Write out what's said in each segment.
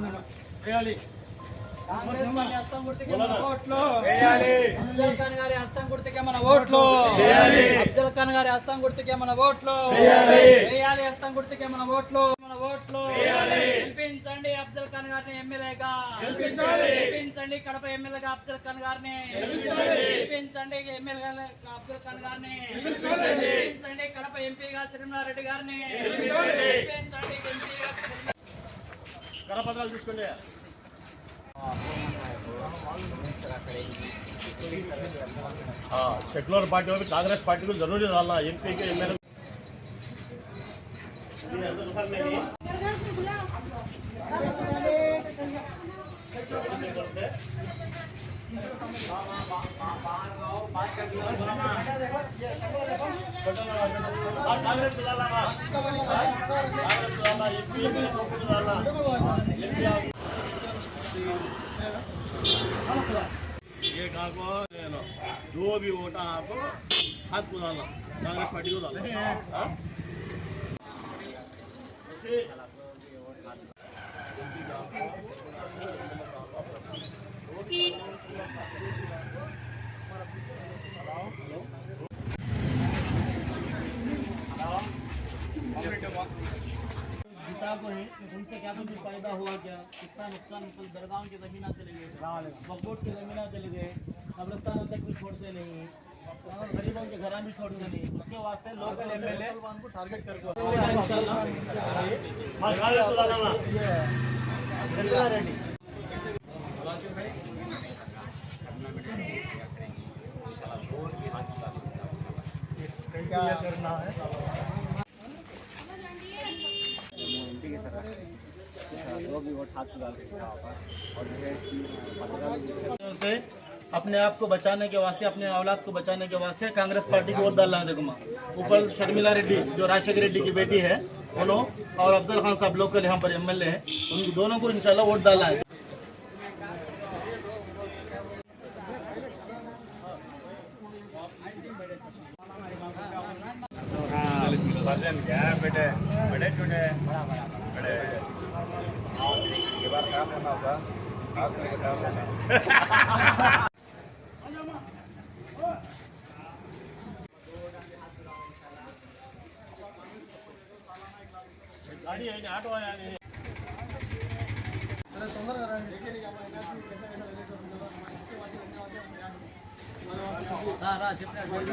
Congress party హస్తం గుర్తుకే మన ఓట్లు వేయాలి. అఫ్జల్ ఖాన్ గారి హస్తం గుర్తుకే మన ఓట్లు వేయాలి. అఫ్జల్ ఖాన్ గారి హస్తం గుర్తుకే మన ఓట్లు వేయాలి. వేయాలి హస్తం గుర్తుకే మన ఓట్లు వేయాలి. గెలిపించండి అఫ్జల్ ఖాన్ గారిని ఎమ్మెల్యేగా గెలిపించండి. కడప ఎమ్మెల్యేగా అఫ్జల్ ఖాన్ గారిని గెలిపించండి. ఎమ్మెల్యే అఫ్జల్ ఖాన్ గారిని గెలిపించండి. కడప ఎంపీగా శ్రీనివారెడ్డి గారిని గెలిపించండి. ఎంపీగా కరపత్రాలు చూసుకోండి. सेकुलर पार्टी और कांग्रेस पार्टी को जरूरी डालना एमपी के एमएलए कांग्रेस को डालना एमपी को डालना ये को जो भी वोटा आपको हाथ को डालना कांग्रेस पार्टी को डालना जीता को है उनसे क्या कुछ फायदा हुआ क्या कितना नुकसान दरगाह की जमीन चले गए बकबोट की जमीन चले गए कब्रिस्तान तक भी छोड़ते नहीं और गरीबों के घर भी छोड़ते नहीं उसके वास्ते लोकल एमएलए को टारगेट करके क्या करना है से अपने आप को बचाने के वास्ते अपने औलाद को बचाने के वास्ते कांग्रेस पार्टी को वोट डालना है। देखो ऊपर शर्मिला रेड्डी जो राजशेखर रेड्डी की बेटी है उन्होंने और अफजल खान साहब लोकल यहाँ पर एमएलए हैं उन दोनों को इंशाल्लाह वोट डालना है। क्या बेटे बड़े छोटे बड़े ये बार काम करना होगा खास करके काम करना गाड़ी है ऑटो है अरे तोंदरगा రండి రా చెప్పండి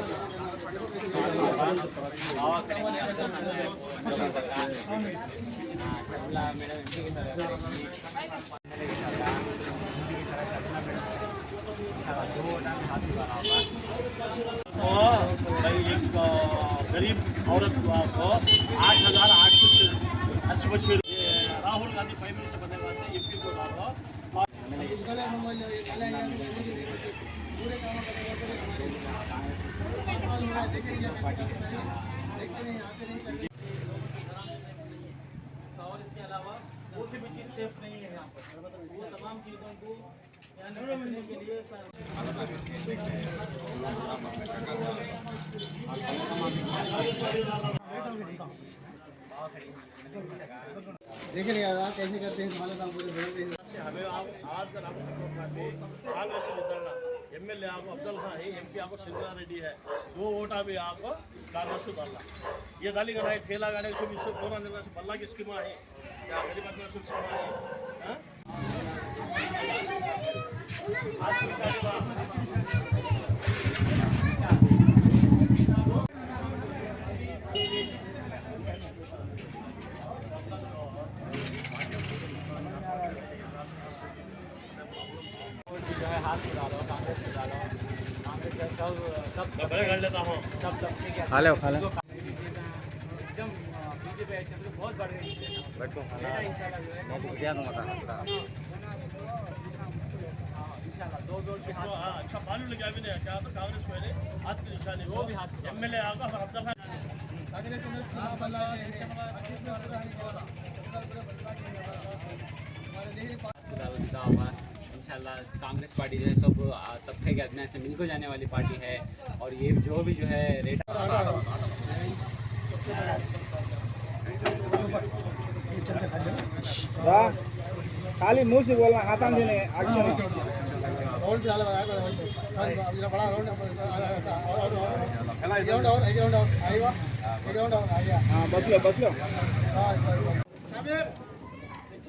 एक गरीब औरत को 8,880 राहुल गांधी प्राइम मिनिस्टर बनने वास्ते एमपी को डालो और इसके अलावा वो भी चीज़ सेफ नहीं है यहाँ पर वो तमाम चीज़ों को रखने के लिए देख रहे हैं कैसे करते हैं हमें आज का नाम कांग्रेस से जिताना एमएलए आपको अफजल खान है एमपी आपको शिंदे रेड्डी है दो वोटा भी आपको कांग्रेस को डालना ये दाली का है ठेला गाड़ी से कोरोना निर्णय से बल्ला की स्कीम है क्या गरीब आदमी की स्कीम है हाथ में डालो कांग्रेस में डालो कांग्रेस सब मैं कर लेता हूँ सब ठीक है खा लो एकदम बीजेपी एक्शन तो बहुत बढ़ गई बैठो इंशाल्लाह दो से हाथ अच्छा मालूम लगा भी नहीं क्या तो कांग्रेस को है हाथ की निशानी वो भी हाथ एमएलए आगा और अब्दुल खान कांग्रेस को चुनाव बदला है इंशाल्लाह कांग्रेस पार्टी जो है सब तबके के आदमी से मिलकर जाने वाली पार्टी है और ये जो भी जो है रेट खाली मुंह से बोलना, हाथान देने एक्शन। राउंड चला रहा है, ये बड़ा राउंड और एक राउंड और आएगा, एक राउंड और आएगा। हाँ बस लो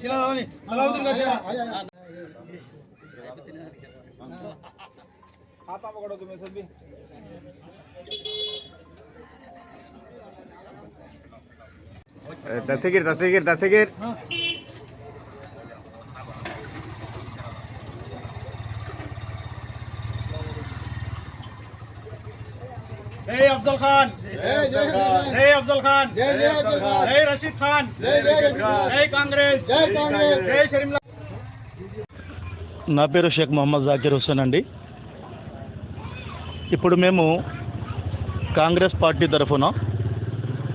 चिल्ला नहीं, सलाउद्दीन का चिल्ला। हाथा पकड़ो तुम्हें सभी। दस्तगीर जय अफजल खान, जय अफजल खान, जय रशीद खान, जय कांग्रेस, जय शर्मिला। నా పేరు షేక్ మొహమ్మద్ జాకిర్ హుస్సేన్ అండి. ఇప్పుడు మేము కాంగ్రెస్ పార్టీ తరఫున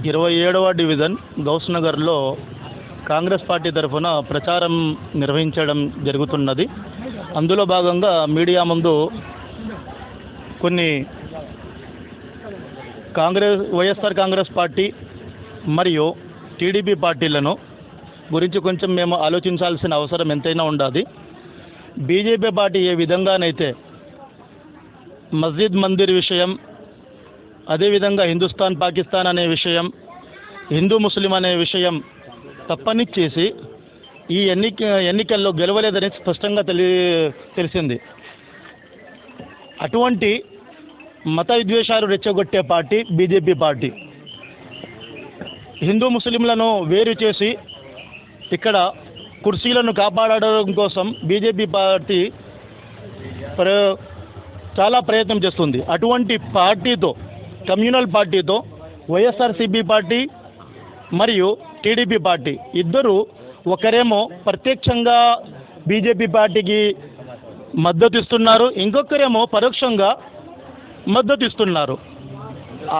27వ డివిజన్ గౌస్ నగర్లో కాంగ్రెస్ పార్టీ తరఫున ప్రచారం నిర్వహించడం జరుగుతున్నది. అందులో భాగంగా మీడియా ముందు కొన్ని వైఎస్ఆర్ కాంగ్రెస్ పార్టీ మరియు టీడీపీ పార్టీలను గురించి కొంచెం మేము ఆలోచించాల్సిన అవసరం ఎంతైనా ఉండాలి. బీజేపీ పార్టీ ఏ విధంగానైతే మస్జిద్ మందిర్ విషయం, అదేవిధంగా హిందుస్థాన్ పాకిస్తాన్ అనే విషయం, హిందూ ముస్లిం అనే విషయం తప్పనిచ్చేసి ఈ ఎన్నికల్లో గెలవలేదని స్పష్టంగా తెలిసింది. అటువంటి మత విద్వేషాలు రెచ్చగొట్టే పార్టీ బీజేపీ పార్టీ. హిందూ ముస్లింలను వేరు చేసి ఇక్కడ కుర్చీలను కాపాడడం కోసం బీజేపీ పార్టీ చాలా ప్రయత్నం చేస్తుంది. అటువంటి పార్టీతో, కమ్యూనల్ పార్టీతో వైఎస్ఆర్సీపీ పార్టీ మరియు టీడీపీ పార్టీ ఇద్దరు, ఒకరేమో ప్రత్యక్షంగా బీజేపీ పార్టీకి మద్దతు ఇస్తున్నారు, ఇంకొకరేమో పరోక్షంగా మద్దతు ఇస్తున్నారు.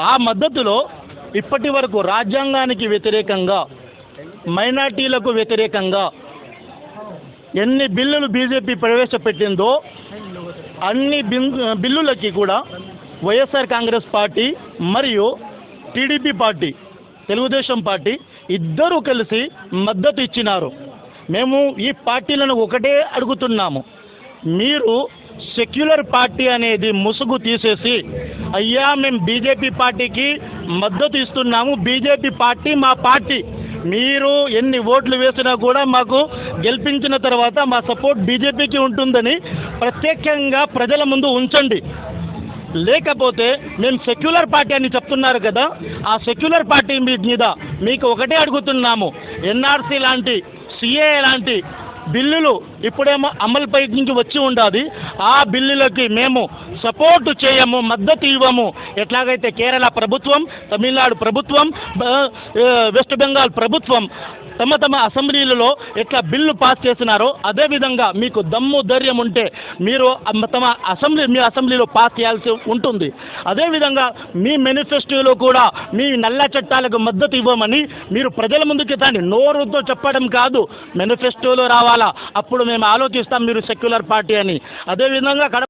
ఆ మద్దతులో ఇప్పటి వరకు రాజ్యాంగానికి వ్యతిరేకంగా, మైనార్టీలకు వ్యతిరేకంగా ఎన్ని బిల్లులు బీజేపీ ప్రవేశపెట్టిందో అన్ని బిల్లులకి కూడా వైఎస్ఆర్ కాంగ్రెస్ పార్టీ మరియు టీడీపీ పార్టీ, తెలుగుదేశం పార్టీ ఇద్దరూ కలిసి మద్దతు ఇచ్చినారు. మేము ఈ పార్టీలను ఒకటే అడుగుతున్నాము, మీరు సెక్యులర్ పార్టీ అనేది ముసుగు తీసేసి, అయ్యా మేము బీజేపీ పార్టీకి మద్దతు ఇస్తున్నాము, బీజేపీ పార్టీ మా పార్టీ, మీరు ఎన్ని ఓట్లు వేసినా కూడా మాకు గెలిపించిన తర్వాత మా సపోర్ట్ బీజేపీకి ఉంటుందని ప్రత్యేకంగా ప్రజల ముందు ఉంచండి. లేకపోతే మేము సెక్యులర్ పార్టీ అని చెప్తున్నారు కదా, ఆ సెక్యులర్ పార్టీ మీద మీకు ఒకటే అడుగుతున్నాము, ఎన్ఆర్సీ లాంటి, సిఏఏ లాంటి బిల్లులు ఇప్పుడేమో అమలుపై నుంచి వచ్చి ఉండాలి, ఆ బిల్లులకి మేము సపోర్టు చేయము, మద్దతు ఇవ్వము. ఎట్లాగైతే కేరళ ప్రభుత్వం, తమిళనాడు ప్రభుత్వం, వెస్ట్ బెంగాల్ ప్రభుత్వం తమ అసెంబ్లీలలో ఎట్లా బిల్లు పాస్ చేసినారో అదేవిధంగా మీకు దమ్ము ధైర్యం ఉంటే మీరు మీ అసెంబ్లీలో పాస్ చేయాల్సి ఉంటుంది. అదేవిధంగా మీ మేనిఫెస్టోలో కూడా మీ నల్ల చట్టాలకు మద్దతు ఇవ్వమని మీరు ప్రజల ముందుకు తాండి, నోరుతో చెప్పడం కాదు, మేనిఫెస్టోలో రావాలా, అప్పుడు మేము ఆలోచిస్తాం మీరు సెక్యులర్ పార్టీ అని. అదేవిధంగా